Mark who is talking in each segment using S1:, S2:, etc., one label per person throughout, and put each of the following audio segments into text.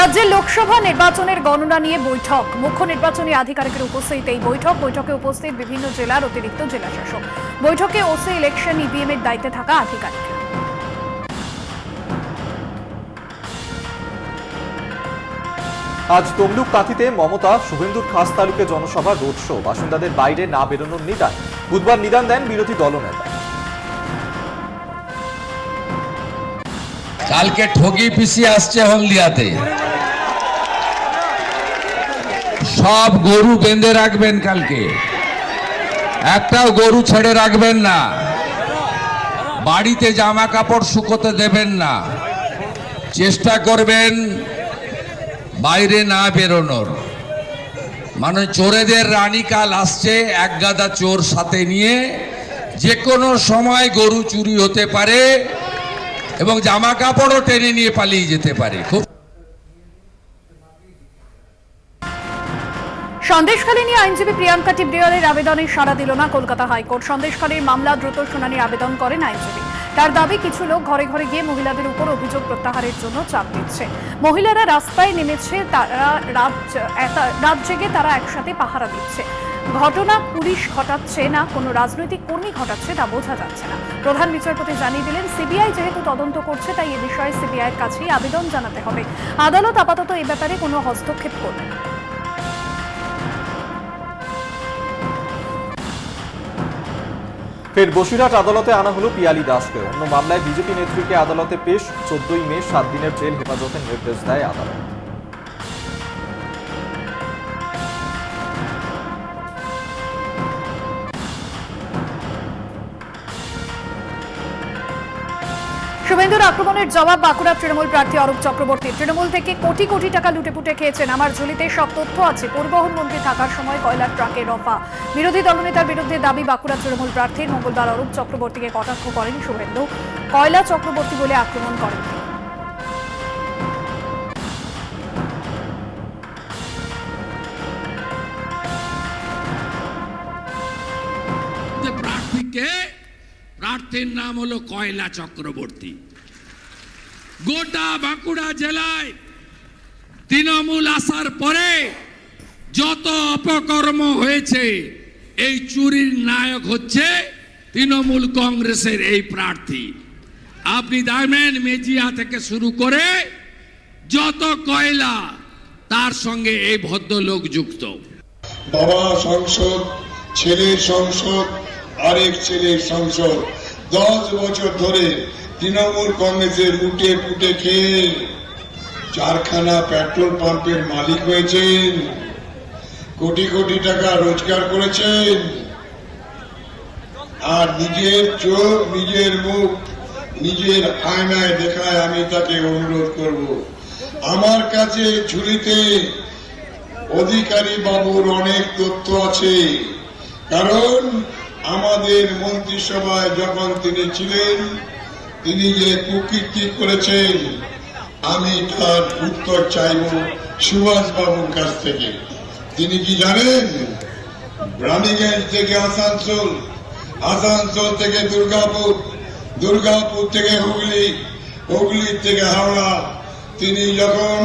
S1: রাজ্যের লোকসভা নির্বাচনের গণনা নিয়ে বৈঠক। মুখ্য নির্বাচনী আধিকারিকের উপস্থিতিতে এই বৈঠকে উপস্থিত বিভিন্ন জেলার অতিরিক্ত জেলাশাসক। বৈঠকে ওসি ইলেকশন ইভিএম এর দায়িত্বে থাকা আধিকারিক।
S2: আজ তমলুক কাঁথিতে মমতা শুভেন্দুর খাস তালুকে জনসভা রোড শো। বাসিন্দাদের বাইরে না বেরোনোর নিদান। বুধবার নিদান দেন বিরোধী দলনেতা।
S3: কালকে ঠগি পিসি আসছে হলদিয়াতে, সব গরু বেঁধে রাখবেন, কালকে একটাও গরু ছেড়ে রাখবেন না, বাড়িতে জামা কাপড় শুকোতে দেবেন না, চেষ্টা করবেন বাইরে না বেরোনোর। মানে চোরেদের রানী কাল আসছে, এক গাদা চোর সাথে নিয়ে যে কোনো সময় গরু চুরি হতে পারে এবং জামা কাপড়ও টেনে নিয়ে পালিয়ে যেতে পারে। খুব
S1: সন্দেশখালী নিয়ে আইনজীবী প্রিয়াঙ্কা টিবরিয়ালের আবেদনে সাড়া দিল না কলকাতা হাইকোর্ট। সন্দেশখালীর মামলা দ্রুত শুনানির আবেদন করেন আইনজীবী। তার দাবি, কিছু লোক ঘরে ঘরে গিয়ে মহিলাদের উপর অভিযোগ প্রত্যাহারের জন্য চাপ দিচ্ছে। মহিলারা রাস্তায় নেমেছে, তারা রাত জেগে তারা একসাথে পাহারা দিচ্ছে। ঘটনা পুলিশ ঘটাচ্ছে না কোনো রাজনৈতিক কর্মী ঘটাচ্ছে তা বোঝা যাচ্ছে না। প্রধান বিচারপতি জানিয়ে দিলেন, সিবিআই যেহেতু তদন্ত করছে তাই এ বিষয়ে সিবিআইয়ের কাছেই আবেদন জানাতে হবে। আদালত আপাতত এ ব্যাপারে কোনো হস্তক্ষেপ করবে না।
S2: ফের বসিরহাট আদালতে আনা হলো পিয়ালি দাসকে। অন্য মামলায় বিজেপি নেত্রীকে আদালতে পেশ। 14ই মে 7 দিনের জেল হেফাজতের নির্দেশ দেয় আদালত।
S1: শুভেন্দুর আক্রমণের জবাব বাঁকুড়া তৃণমূল প্রার্থী অরূপ চক্রবর্তী। তৃণমূল থেকে কোটি কোটি টাকা লুটেপুটে খেয়েছেন, আমার ঝুলিতে সব তথ্য আছে। পরিবহন মন্ত্রী থাকার সময় কয়লার ট্রাকে রফা। বিরোধী দলনেতার বিরুদ্ধে দাবি বাঁকুড়া তৃণমূল প্রার্থীর। মঙ্গলবার অরূপ চক্রবর্তীকে কটাক্ষ করেন শুভেন্দু। কয়লা চক্রবর্তী বলে আক্রমণ করেন
S3: প্রার্থীকে, প্রার্থীর নাম হলো কয়লা চক্রবর্তী। গোটা বাঁকুড়া জেলায় তৃণমূল আসার পরে যত অপকর্ম হয়েছে, এই চুরির নায়ক হচ্ছে তৃণমূল কংগ্রেসের এই প্রার্থী। আপনি দেখবেন মেজিয়া থেকে শুরু করে যত কয়লা, তার সঙ্গে এই ভদ্রলোক যুক্ত।
S4: বাবা সংসদ, ছেলের সংসদ, আরেক ছেলের সংসদ, 10 বছর ধরে তৃণমূল কংগ্রেসের লুটে পুটে খেয়ে 4খানা পেট্রোল পাম্পের মালিক হয়েছেন, কোটি কোটি টাকা রোজগার করেছেন। আর নিজের চোখ, নিজের মুখ, নিজের আয়নায় দেখায় আমি তাকে অনুরোধ করব, আমার কাছে ঝুলিতে অধিকারী বাবুর অনেক তথ্য আছে। কারণ আমাদের মন্ত্রিসভায় যখন তিনি ছিলেন, তিনি যে কুকীর্তি করেছেন, আমি তার উত্তর চাইব সুভাষ বাবুর কাছ থেকে। তিনি কি জানেন? রানীগঞ্জ থেকে আসানসোল, আসানসোল থেকে দুর্গাপুর, দুর্গাপুর থেকে হুগলি, হুগলি থেকে হাওড়া। তিনি যখন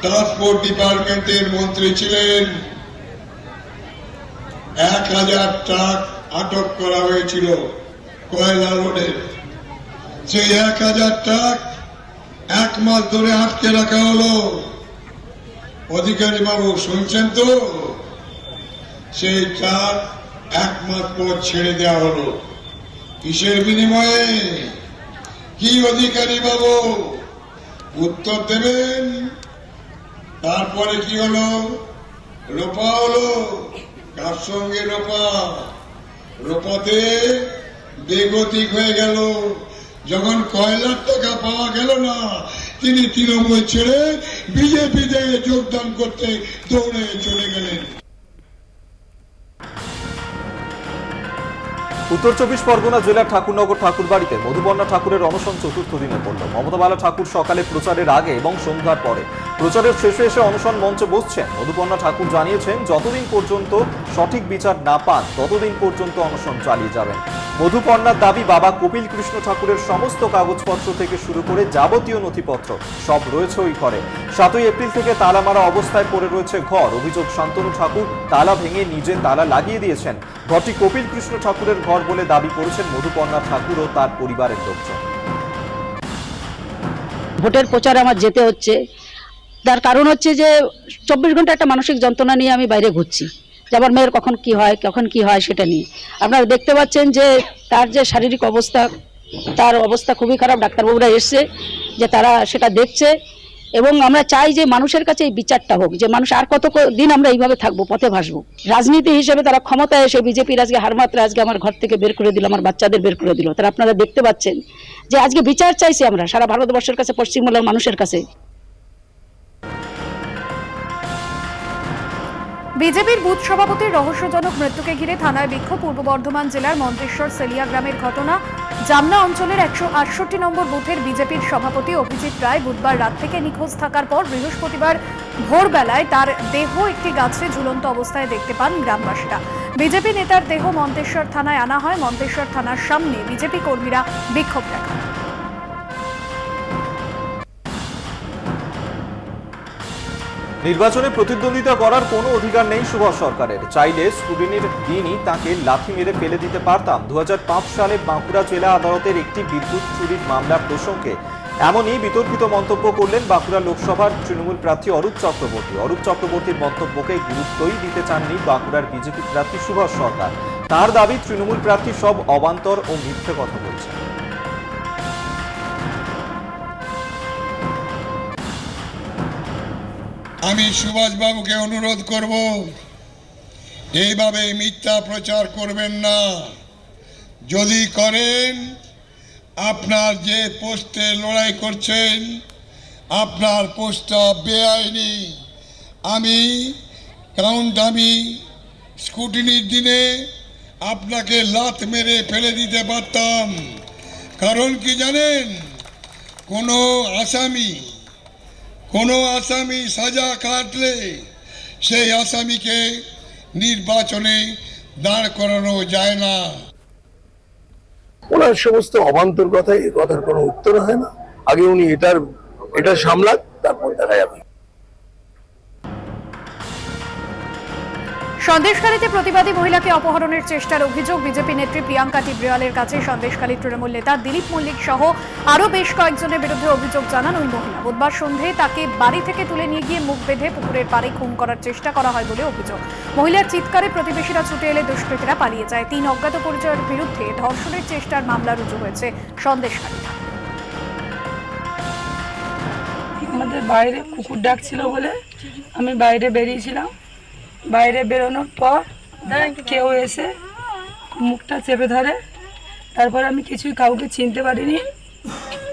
S4: ট্রান্সপোর্ট ডিপার্টমেন্টের মন্ত্রী ছিলেন, 1000 ট্রাক আটক করা হয়েছিল কয়লা লোডের। সেই 1000 ট্রাক 1 মাস ধরে আটকে রাখা হলো। অধিকারী বাবু শুনছেন তো? সেই ট্রাক 1 মাস পর ছেড়ে দেওয়া হলো। কিসের বিনিময়ে? কি অধিকারী বাবু উত্তর দেবেন? তারপরে কি হলো? রোপা হলো। কার সঙ্গে রোপা? রোপাতে বেগতিক হয়ে গেল। যখন কয়লার টাকা পাওয়া গেল না, তিনি তৃণমূল ছেড়ে বিজেপিতে যোগদান করতে দৌড়ে চলে গেলেন।
S2: উত্তর 24 পরগনা জেলার ঠাকুরনগর ঠাকুরবাড়িতে মধুবর্ণা ঠাকুরের অনশন 4র্থ দিনে পড়ল। মমতা বালা ঠাকুর সকালে প্রচারের আগে এবং সন্ধ্যার পরে প্রচারের শেষে এসে অনশন মঞ্চে বসছেন। মধুবর্ণা ঠাকুর জানিয়েছেন, যতদিন পর্যন্ত সঠিক বিচার না পান ততদিন পর্যন্ত অনশন চালিয়ে যাবেন। মধুপর্ণার দাবি, বাবা কপিল কৃষ্ণ ঠাকুরের সমস্ত কাগজপত্র থেকে শুরু করে যাবতীয় নথিপত্র সব রয়েছে ওই ঘরে। 7ই এপ্রিল থেকে তালা মারা অবস্থায় পড়ে রয়েছে ঘর। অভিযোগ, শান্তনু ঠাকুর তালা ভেঙে নিজে তালা লাগিয়ে দিয়েছেন। ঘরটি কপিল কৃষ্ণ ঠাকুরের ঘর বলে দাবি করেছেন মধুপর্ণা ঠাকুর ও তার পরিবারের লোকজন।
S5: ভোটের প্রচারে আমার যেতে হচ্ছে, তার কারণ হচ্ছে যে 24 ঘন্টা একটা মানসিক যন্ত্রণা নিয়ে আমি বাইরে ঘুরছি, যে আমার মেয়ের কখন কি হয় সেটা নিয়ে। আপনারা দেখতে পাচ্ছেন যে তার যে শারীরিক অবস্থা, তার অবস্থা খুবই খারাপ। ডাক্তারবাবুরা এসছে, যে তারা সেটা দেখছে, এবং আমরা চাই যে মানুষের কাছে এই বিচারটা হোক, যে মানুষ আর কত দিন আমরা এইভাবে থাকবো, পথে ভাসবো। রাজনীতি হিসেবে তারা ক্ষমতায় এসে বিজেপির আজকে হার মাত্রা আজকে আমার ঘর থেকে বের করে দিল, আমার বাচ্চাদের বের করে দিল। তারা আপনারা দেখতে পাচ্ছেন যে আজকে বিচার চাইছি আমরা সারা ভারতবর্ষের কাছে, পশ্চিমবাংলার মানুষের কাছে।
S1: বিজেপির বুথ সভাপতির রহস্যজনক মৃত্যুকে ঘিরে থানায় বিক্ষোভ। পূর্ব বর্ধমান জেলার মন্তেশ্বর সেলিয়া গ্রামের ঘটনা। জামনা অঞ্চলের 168 নম্বর বুথের বিজেপির সভাপতি অভিজিৎ রায় বুধবার রাত থেকে নিখোঁজ থাকার পর বৃহস্পতিবার ভোরবেলায় তার দেহ একটি গাছে ঝুলন্ত অবস্থায় দেখতে পান গ্রামবাসীরা। বিজেপি নেতার দেহ মন্তেশ্বর থানায় আনা হয়। মন্তেশ্বর থানার সামনে বিজেপি কর্মীরা বিক্ষোভ দেখান।
S2: নির্বাচনে প্রতিদ্বন্দ্বিতা করার কোনো অধিকার নেই সুভাষ সরকারের। চাইলে স্কুটিনির দিনই তাকে লাথি মেরে ফেলে দিতে পারতাম। 2005 সালে বাঁকুড়া জেলা আদালতের একটি বিদ্যুৎ চুরির মামলা প্রসঙ্গে এমনই বিতর্কিত মন্তব্য করলেন বাঁকুড়া লোকসভার তৃণমূল প্রার্থী অরূপ চক্রবর্তী। অরূপ চক্রবর্তীর মন্তব্যকে গুরুত্বই দিতে চাননি বাঁকুড়ার বিজেপি প্রার্থী সুভাষ সরকার। তার দাবি, তৃণমূল প্রার্থী সব অবান্তর ও মিথ্যে কথা বলছেন।
S4: আমি সুভাষবাবুকে অনুরোধ করব, এইভাবে মিথ্যা প্রচার করবেন না। যদি করেন, আপনার যে পোস্টে লড়াই করছেন, আপনার পোস্টটা বেআইনি। আমি স্কুটিনির দিনে আপনাকে লাথ মেরে ফেলে দিতে পারতাম। কারণ কি জানেন? কোনো আসামি সাজা কাটলে সেই আসামিকে নির্বাচনে দাঁড় করানো যায় না।
S6: ওনার সমস্ত অবান্তর কথায় এ কথার কোনো উত্তর হয় না। আগে উনি এটা সামলাক, তারপর দেখা যাবে।
S1: সন্দেশখালীতে প্রতিবাদী মহিলাকে অপহরণের চেষ্টার অভিযোগ। বিজেপি নেত্রী প্রিয়াঙ্কা টিব্রিয়ালের কাছে সন্দেশখালী তৃণমূল নেতা দিলীপ মল্লিক সহ আরও বেশ কয়েকজনের বিরুদ্ধে অভিযোগ জানান ওই মহিলা। বুধবার সন্ধে তাকে বাড়ি থেকে তুলে নিয়ে গিয়ে মুখ বেঁধে পুকুরের পাড়ে খুন করার চেষ্টা করা হয় বলে অভিযোগ। মহিলার চিৎকারে প্রতিবেশীরা ছুটে এলে দুষ্কৃতীরা পালিয়ে যায়। 3 অজ্ঞাত পরিচয়ের বিরুদ্ধে ধর্ষণের চেষ্টার মামলা রুজু হয়েছে সন্দেশখালী থানায়।
S7: আমাদের বাইরে কুকুর ডাকছিল বলে আমি বাইরে বেরিয়েছিলাম। বাইরে বেরোনোর পর কেউ এসে মুখটা চেপে ধরে। তারপরে আমি কিছুই কাউকে চিনতে পারিনি।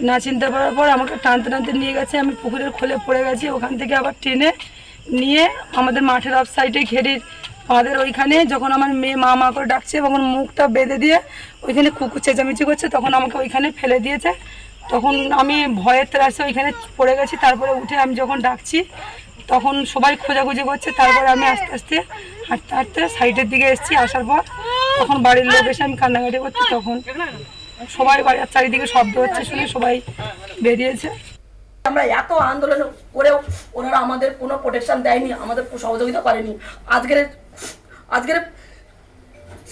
S7: না চিনতে পারার পর আমাকে টানতে টানতে নিয়ে গেছে। আমি পুকুরের খোলে পড়ে গেছি। ওখান থেকে আবার টেনে নিয়ে আমাদের মাঠের অফ সাইডে ঘেরির আমাদের ওইখানে, যখন আমার মেয়ে মা মা করে ডাকছে, তখন মুখটা বেঁধে দিয়ে ওইখানে কুকুর চেঁচামেচি করছে, তখন আমাকে ওইখানে ফেলে দিয়েছে। তখন আমি ভয়ের ত্রাসে ওইখানে পড়ে গেছি। তারপরে উঠে আমি যখন ডাকছি, তখন সবাই খোঁজাখুঁজি করছে। তারপরে আমি আস্তে আস্তে হাঁটতে হাঁটতে সাইডের দিকে এসেছি। আসার পর তখন বাড়ির লোক এসে আমি কান্নাকাটি করছি। তখন সবাই বাড়ির চারিদিকে শব্দ হচ্ছে শুনে সবাই বেরিয়েছে।
S8: আমরা এত আন্দোলন করেও ওনারা আমাদের কোনো প্রোটেকশন দেয়নি, আমাদের সহযোগিতা করেনি। আজকের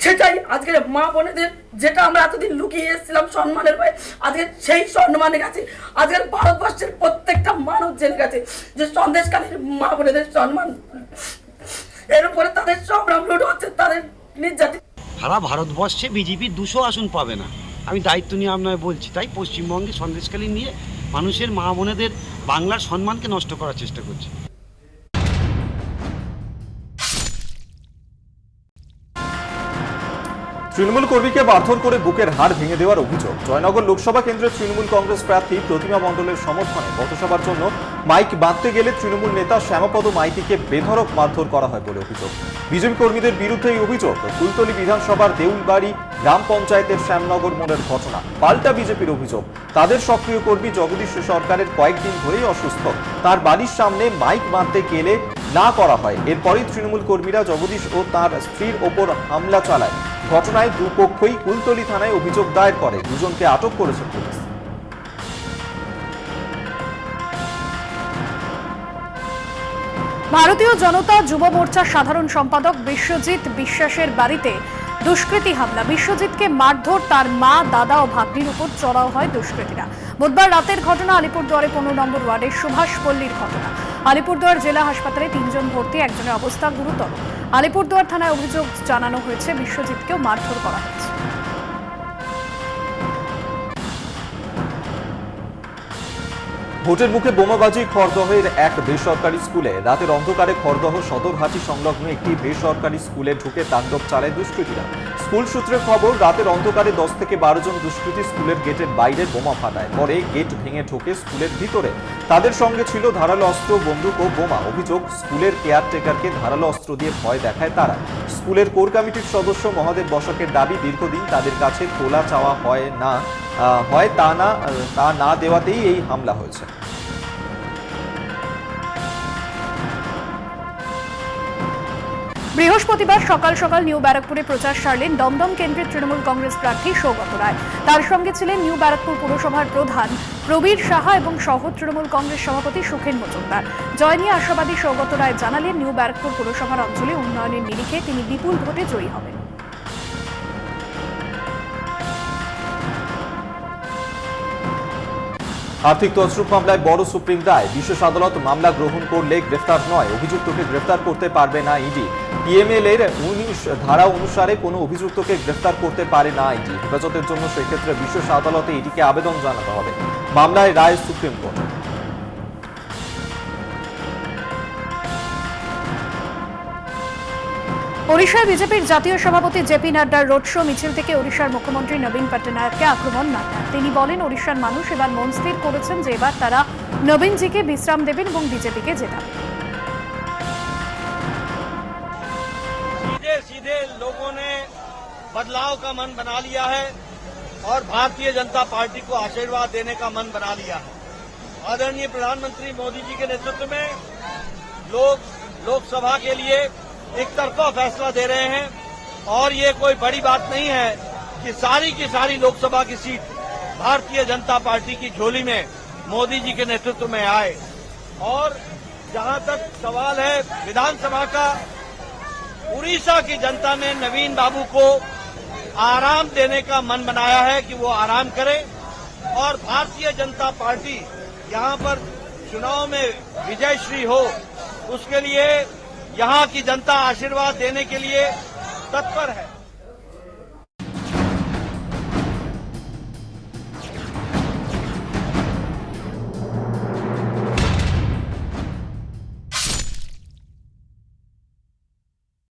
S8: সেটাই আজকের মা বোনেদের, যেটা আমরা এতদিন লুকিয়ে এসেছিলাম সম্মানের ভয়ে, আজকে সেই সম্মানে গেছে। আজকের ভারতবর্ষের প্রত্যেকটা মানুষ জেনে গেছে যে সন্দেশকালীর মা বোনেদের সম্মান, এর উপরে তাদের সংগ্রাম লুট হচ্ছে, তাদের নির্যাতিত।
S9: সারা ভারতবর্ষে বিজেপি 200 আসন পাবে না, আমি দায়িত্ব নিয়ে আপনাকে বলছি। তাই পশ্চিমবঙ্গে সন্দেশখালী নিয়ে মানুষের মা বোনেদের বাংলার সম্মানকে নষ্ট করার চেষ্টা করছে।
S2: তৃণমূল কর্মীকে মারধর করে বুকের হাড় ভেঙে দেওয়ার অভিযোগ। জয়নগর লোকসভা কেন্দ্রের তৃণমূল কংগ্রেস প্রার্থী প্রতিমা মণ্ডলের সমর্থনে পথসভার জন্য মাইক বাঁধতে গেলে তৃণমূল নেতা শ্যামাপদ মাইতিকে বেধড়ক মারধর করা হয় বলে অভিযোগ। বিজেপি কর্মীদের বিরুদ্ধে এই অভিযোগ। কুলতলি বিধানসভার দেউলবাড়ি গ্রাম পঞ্চায়েতের শ্যামনগর মোড়ের ঘটনা। পাল্টা বিজেপির অভিযোগ, তাদের সক্রিয় কর্মী জগদীশ সরকারের কয়েকদিন ধরেই অসুস্থ। তার বাড়ির সামনে মাইক বাঁধতে গেলে না করা হয়। এরপরই তৃণমূল কর্মীরা জগদীশ ও তার স্ত্রীর ওপর হামলা চালায়। ঘটনায় দুপক্ষই কুলতলি থানায় অভিযোগ দায়ের করে। দুজনকে আটক করেছে পুলিশ।
S1: ভারতীয় জনতা যুব মোর্চার সাধারণ সম্পাদক বিশ্বজিৎ বিশ্বাসের বাড়িতে দুষ্কৃতী হামলা। বিশ্বজিৎকে মারধর, তার মা, দাদা ও ভাগ্নির উপর চড়াও হয় দুষ্কৃতীরা। বুধবার রাতের ঘটনা। আলিপুরদুয়ারে 15 নম্বর ওয়ার্ডের সুভাষপল্লীর ঘটনা। আলিপুরদুয়ার জেলা হাসপাতালে 3 জন ভর্তি, একজনের অবস্থা গুরুতর। আলিপুরদুয়ার থানায় অভিযোগ জানানো হয়েছে, বিশ্বজিৎকেও মারধর করা হয়েছে।
S2: ভোটের মুখে বোমাবাজি। খড়দহের এক বেসরকারি স্কুলে রাতের অন্ধকারে খড়দহ সদরহাটি সংলগ্ন একটি বেসরকারি স্কুলে ঢুকে তাণ্ডব চালায় দুষ্কৃতীরা। স্কুল সূত্রের খবর, রাতের অন্ধকারে 10 থেকে 12 জন দুষ্কৃতী স্কুলের গেটের বাইরে বোমা ফাটায়। পরে গেট ভেঙে ঢোকে স্কুলের ভিতরে। তাদের সঙ্গে ছিল ধারালো অস্ত্র, বন্দুক ও বোমা। অভিযোগ, স্কুলের কেয়ারটেকারকে ধারালো অস্ত্র দিয়ে ভয় দেখায় তারা। স্কুলের কোর কমিটির সদস্য মহাদেব বসাকের দাবি, দীর্ঘদিন তাদের কাছে তোলা চাওয়া হয় তা না দেওয়াতেই এই হামলা হয়েছে।
S1: বৃহস্পতিবার সকাল সকাল নিউ ব্যারাকপুরে প্রচার সারলেন দমদম কেন্দ্রের তৃণমূল কংগ্রেস প্রার্থী সৌগত রায়। তার সঙ্গে ছিলেন নিউ ব্যারাকপুর পুরসভার প্রধান প্রবীর সাহা এবং সহ তৃণমূল কংগ্রেস সভাপতি সুখেন মজুমদার। জয় নিয়ে আশাবাদী সৌগত রায় জানালেন, নিউ ব্যারাকপুর পুরসভার অঞ্চলে উন্নয়নের নিরিখে তিনি বিপুল ভোটে জয়ী হবেন।
S2: আর্থিক তছরূপ মামলায় বড় সুপ্রিম রায়। বিশেষ আদালত মামলা গ্রহণ করলে গ্রেফতার নয়, অভিযুক্তকে গ্রেফতার করতে পারবে না ইডি। পিএমএল এর 19 ধারা অনুসারে কোনো অভিযুক্তকে গ্রেফতার করতে পারে না ইডি। হেফাজতের জন্য সেক্ষেত্রে বিশেষ আদালতে ইডিকে আবেদন জানাতে হবে। মামলায় রায় সুপ্রিম কোর্ট।
S1: ওড়িশায় বিজেপির জাতীয় সভাপতি জেপি নাড্ডার রোড শো মিছিল থেকে ওড়িশার মুখ্যমন্ত্রী নবীন পট্টনায়ককে আক্রমণ নাড্ডা। তিনি বলেন, ওড়িশার মানুষ এবার মন স্থির করেছেন যে এবার তারা নবীনজিকে বিশ্রাম দেবেন এবং বিজেপিকে জেতাবেন।
S10: सीधे सीधे लोगों ने बदलाव का मन बना लिया है और भारतीय जनता पार्टी को आशीर्वाद देने का मन बना लिया है। आदरणीय प्रधानमंत्री मोदी जी के नेतृत्व में लोग लोकसभा के लिए एक तरफा फैसला दे रहे हैं और ये कोई बड़ी बात नहीं है कि सारी की सारी लोकसभा की सीट भारतीय जनता पार्टी की झोली में मोदी जी के नेतृत्व में आए। और जहां तक सवाल है विधानसभा का, उड़ीसा की जनता ने नवीन बाबू को आराम देने का मन बनाया है कि वो आराम करें और भारतीय जनता पार्टी यहां पर चुनाव में विजयश्री हो, उसके लिए यहाँ की जनता आशीर्वाद देने के लिए तत्पर है।